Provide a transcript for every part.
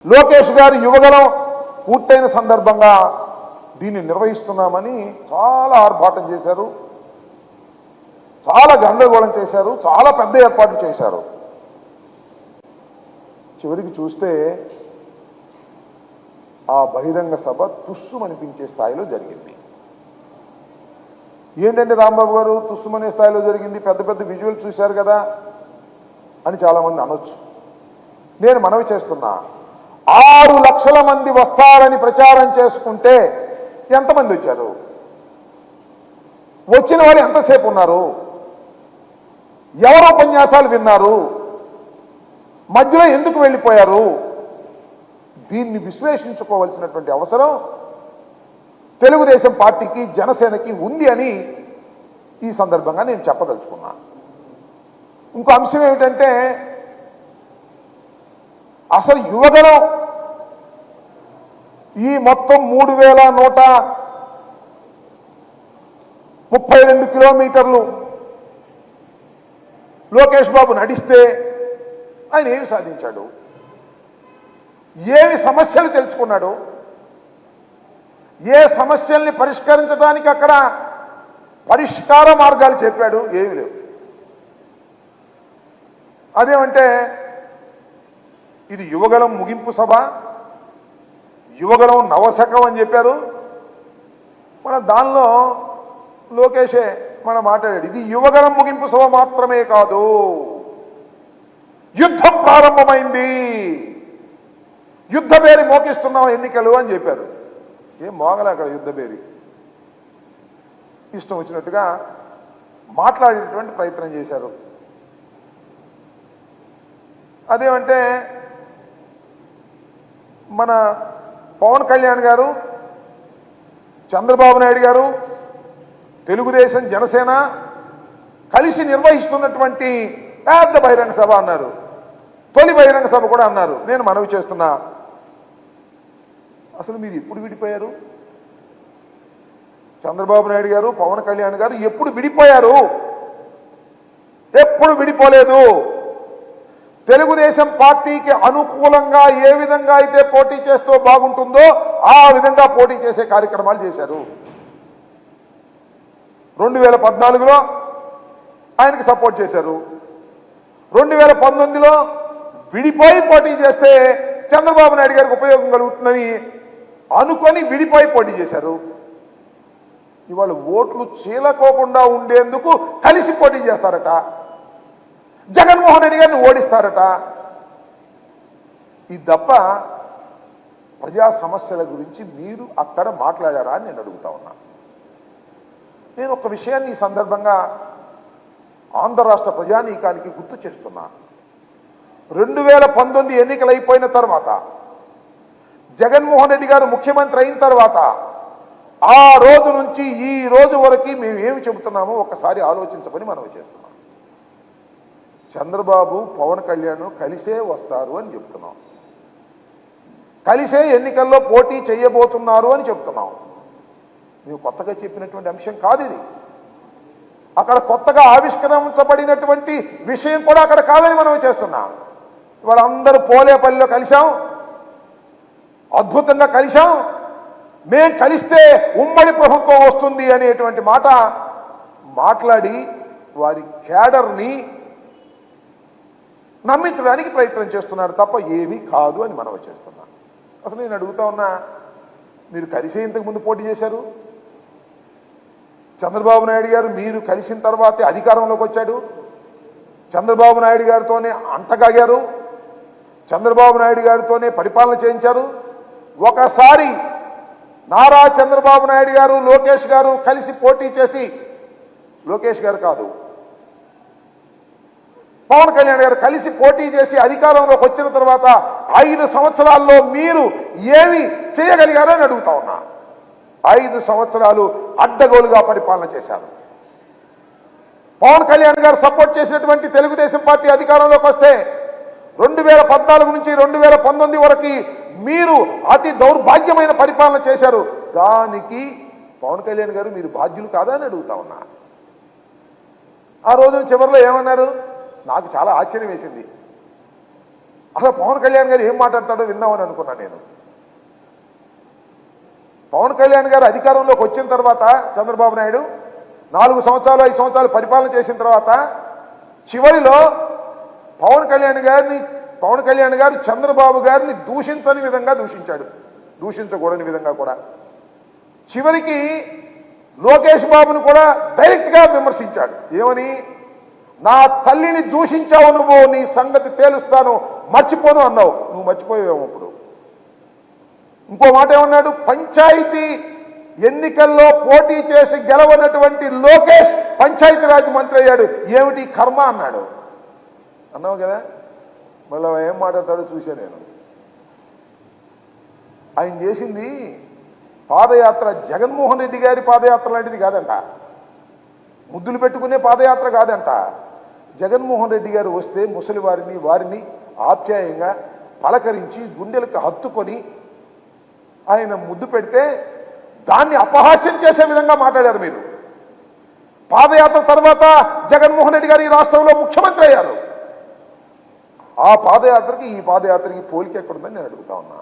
లోకేష్ గారు యువగలం పూర్తయిన సందర్భంగా దీన్ని నిర్వహిస్తున్నామని చాలా ఆర్భాటం చేశారు, చాలా గందరగోళం చేశారు, చాలా పెద్ద ఏర్పాట్లు చేశారు. చివరికి చూస్తే ఆ బహిరంగ సభ తుస్సుమనిపించే స్థాయిలో జరిగింది. ఏంటంటే రాంబాబు గారు తుస్సుమనే స్థాయిలో జరిగింది, పెద్ద పెద్ద విజువల్స్ చూశారు కదా అని చాలామంది అనొచ్చు. నేను మనవి చేస్తున్నా, 6 లక్షల మంది వస్తారని ప్రచారం చేసుకుంటే ఎంతమంది వచ్చారు? వచ్చిన వాళ్ళు ఎంతసేపు ఉన్నారు? ఎవరు ఉపన్యాసాలు విన్నారు? మధ్యలో ఎందుకు వెళ్ళిపోయారు? దీన్ని విశ్లేషించుకోవాల్సినటువంటి అవసరం తెలుగుదేశం పార్టీకి, జనసేనకి ఉంది అని ఈ సందర్భంగా నేను చెప్పదలుచుకున్నా. ఇంకో అంశం ఏమిటంటే, అసలు యువగలం ఈ మొత్తం 3132 కిలోమీటర్లు లోకేష్ బాబు నడిస్తే ఆయన ఏమి సాధించాడు? ఏమి సమస్యలు తెలుసుకున్నాడు? ఏ సమస్యల్ని పరిష్కరించడానికి అక్కడ పరిష్కార మార్గాలు చెప్పాడు? ఏమి లేవు. అదేమంటే ఇది యువగలం ముగింపు సభ, యువగలం నవశకం అని చెప్పారు. మన దానిలో లోకేషే మనం మాట్లాడాడు, ఇది యువగలం ముగింపు సభ మాత్రమే కాదు, యుద్ధం ప్రారంభమైంది, యుద్ధ బేరి మోకిస్తున్నాం ఎన్నికలు అని చెప్పారు. ఏం మోగలే అక్కడ యుద్ధ బేరి. ఇష్టం వచ్చినట్టుగా మాట్లాడేటువంటి ప్రయత్నం చేశారు. అదేమంటే మన పవన్ కళ్యాణ్ గారు, చంద్రబాబు నాయుడు గారు, తెలుగుదేశం, జనసేన కలిసి నిర్వహిస్తున్నటువంటి పెద్ద బహిరంగ సభ అన్నారు. తొలి బహిరంగ సభ కూడా అన్నారు. నేను మనవి చేస్తున్నా, అసలు మీరు ఎప్పుడు విడిపోయారు? చంద్రబాబు నాయుడు గారు, పవన్ కళ్యాణ్ గారు ఎప్పుడు విడిపోయారు? ఎప్పుడు విడిపోలేదు. తెలుగుదేశం పార్టీకి అనుకూలంగా ఏ విధంగా అయితే పోటీ చేస్తూ బాగుంటుందో ఆ విధంగా పోటీ చేసే కార్యక్రమాలు చేశారు. 2014లో ఆయనకి సపోర్ట్ చేశారు. 2019లో విడిపోయి పోటీ చేస్తే చంద్రబాబు నాయుడు గారికి ఉపయోగం కలుగుతుందని అనుకొని విడిపోయి పోటీ చేశారు. ఇవాళ ఓట్లు చీలకోకుండా ఉండేందుకు కలిసి పోటీ చేస్తారట, జగన్మోహన్ రెడ్డి గారిని ఓడిస్తారట. ఇది తప్ప ప్రజా సమస్యల గురించి మీరు అక్కడ మాట్లాడారా అని నేను అడుగుతా ఉన్నా. నేను ఒక విషయాన్ని ఈ సందర్భంగా ఆంధ్ర రాష్ట్ర ప్రజానీకానికి గుర్తు చేస్తున్నా. 2019 ఎన్నికలు అయిపోయిన తర్వాత, జగన్మోహన్ రెడ్డి గారు ముఖ్యమంత్రి అయిన తర్వాత ఆ రోజు నుంచి ఈ రోజు వరకు మేము ఏమి చెబుతున్నామో ఒకసారి ఆలోచించమని మనం చేస్తున్నాం. చంద్రబాబు, పవన్ కళ్యాణ్ కలిసే వస్తారు అని చెప్తున్నాం, కలిసే ఎన్నికల్లో పోటీ చేయబోతున్నారు అని చెప్తున్నాం. మేము కొత్తగా చెప్పినటువంటి అంశం కాదు ఇది. అక్కడ కొత్తగా ఆవిష్కరించబడినటువంటి విషయం కూడా అక్కడ కాదని మనం చేస్తున్నాం. వాళ్ళందరూ పోలేపల్లిలో కలిశాం, అద్భుతంగా కలిశాం, మేం కలిస్తే ఉమ్మడి ప్రభుత్వం వస్తుంది అనేటువంటి మాట మాట్లాడి వారి క్యాడర్ని నమ్మించడానికి ప్రయత్నం చేస్తున్నారు తప్ప ఏమీ కాదు అని మనం చేస్తున్నాం. అసలు నేను అడుగుతా ఉన్నా, మీరు కలిసే ఇంతకుముందు పోటీ చేశారు. చంద్రబాబు నాయుడు గారు మీరు కలిసిన తర్వాతే అధికారంలోకి వచ్చాడు. చంద్రబాబు నాయుడు గారితోనే అంటగాగారు, చంద్రబాబు నాయుడు గారితోనే పరిపాలన చేయించారు. ఒకసారి నారా చంద్రబాబు నాయుడు గారు, లోకేష్ గారు కలిసి పోటీ చేసి, లోకేష్ గారు కాదు, పవన్ కళ్యాణ్ గారు కలిసి పోటీ చేసి అధికారంలోకి వచ్చిన తర్వాత 5 సంవత్సరాల్లో మీరు ఏమి చేయగలిగారో అని అడుగుతా ఉన్నా. 5 సంవత్సరాలు అడ్డగోలుగా పరిపాలన చేశారు. పవన్ కళ్యాణ్ గారు సపోర్ట్ చేసినటువంటి తెలుగుదేశం పార్టీ అధికారంలోకి వస్తే 2014 నుంచి 2019 వరకు మీరు అతి దౌర్భాగ్యమైన పరిపాలన చేశారు. దానికి పవన్ కళ్యాణ్ గారు మీరు బాధ్యులు కాదా అని అడుగుతా ఉన్నా. ఆ రోజున చివరిలో ఏమన్నారు? నాకు చాలా ఆశ్చర్యం వేసింది. అసలు పవన్ కళ్యాణ్ గారు ఏం మాట్లాడతాడో విందామని అనుకున్నా నేను. పవన్ కళ్యాణ్ గారు అధికారంలోకి వచ్చిన తర్వాత చంద్రబాబు నాయుడు 4 సంవత్సరాలు 5 సంవత్సరాలు పరిపాలన చేసిన తర్వాత చివరిలో పవన్ కళ్యాణ్ గారు చంద్రబాబు గారిని దూషించని విధంగా దూషించాడు, దూషించకూడని విధంగా కూడా. చివరికి లోకేష్ బాబును కూడా డైరెక్ట్గా విమర్శించాడు. ఏమని? నా తల్లిని దూషించావు నువ్వు, నీ సంగతి తేలుస్తాను, మర్చిపోను అన్నావు. నువ్వు మర్చిపోయావు. ఇప్పుడు ఇంకో మాట ఏమన్నాడు? పంచాయతీ ఎన్నికల్లో పోటీ చేసి గెలవనటువంటి లోకేష్ పంచాయతీరాజ్ మంత్రి అయ్యాడు, ఏమిటి కర్మ అన్నాడు. అన్నావు కదా, మళ్ళీ ఏం మాట్లాడతాడో చూసా నేను. ఆయన చేసింది పాదయాత్ర జగన్మోహన్ రెడ్డి గారి పాదయాత్ర లాంటిది కాదంట, ముద్దులు పెట్టుకునే పాదయాత్ర కాదంట. జగన్మోహన్ రెడ్డి గారు వస్తే ముసలి వారిని ఆప్యాయంగా పలకరించి గుండెలకు హత్తుకొని ఆయన ముద్దు పెడితే దాన్ని అపహాస్యం చేసే విధంగా మాట్లాడారు మీరు. పాదయాత్ర తర్వాత జగన్మోహన్ రెడ్డి గారు ఈ రాష్ట్రంలో ముఖ్యమంత్రి అయ్యారు. ఆ పాదయాత్రకి ఈ పాదయాత్రకి పోలిక ఎక్కడుందని నేను అడుగుతా ఉన్నా.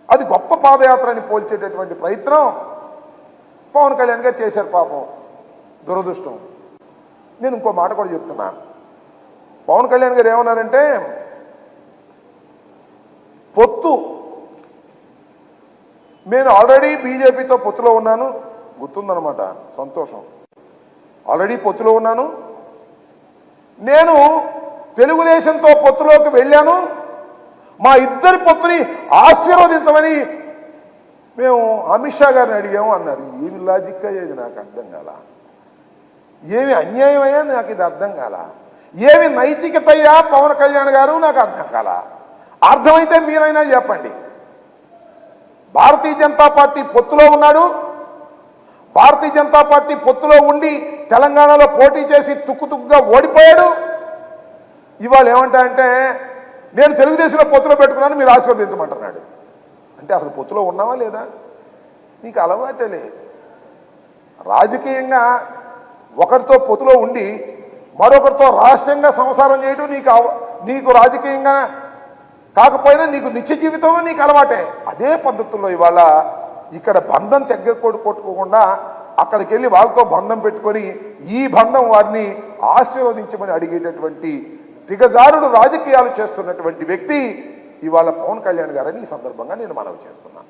అది గొప్ప పాదయాత్రని పోల్చేటటువంటి ప్రయత్నం పవన్ కళ్యాణ్ గారు చేశారు. పాపం, దురదృష్టం. నేను ఇంకో మాట కూడా చెప్తున్నా. పవన్ కళ్యాణ్ గారు ఏమన్నారంటే, పొత్తు, నేను ఆల్రెడీ బీజేపీతో పొత్తులో ఉన్నాను, గుర్తుందనమాట, సంతోషం. ఆల్రెడీ పొత్తులో ఉన్నాను, నేను తెలుగుదేశంతో పొత్తులోకి వెళ్ళాను, మా ఇద్దరి పొత్తుని ఆశీర్వదించమని మేము అమిత్ షా గారిని అడిగాము అన్నారు. ఏమి లాజిక్ అయ్యేది నాకు అర్థం కాల, ఏమి అన్యాయం అయ్యా నాకు ఇది అర్థం కాల, ఏమి నైతికత అయ్యా పవన్ కళ్యాణ్ గారు నాకు అర్థం కాల. అర్థమైతే మీరైనా చెప్పండి. భారతీయ జనతా పార్టీ పొత్తులో ఉన్నాడు, భారతీయ జనతా పార్టీ పొత్తులో ఉండి తెలంగాణలో పోటీ చేసి తుక్కుతుక్కుగా ఓడిపోయాడు. ఇవాళ ఏమంటాయంటే, నేను తెలుగుదేశంలో పొత్తులో పెట్టుకున్నాను, మీరు ఆశీర్వదించమంటున్నాడు. అంటే అసలు పొత్తులో ఉన్నావా లేదా? నీకు అలవాటే లేదు. రాజకీయంగా ఒకరితో పొత్తులో ఉండి మరొకరితో రహస్యంగా సంసారం చేయడం నీకు రాజకీయంగా కాకపోయినా నీకు నిత్య జీవితంలో నీకు అలవాటే. అదే పద్ధతుల్లో ఇవాళ ఇక్కడ బంధం కొట్టుకోకుండా అక్కడికి వెళ్ళి వాళ్ళతో బంధం పెట్టుకొని ఈ బంధం వారిని ఆశీర్వదించమని అడిగేటటువంటి దిగజారుడు రాజకీయాలు చేస్తున్నటువంటి వ్యక్తి ఇవాళ పవన్ కళ్యాణ్ గారని ఈ సందర్భంగా నేను మనవి చేస్తున్నాను.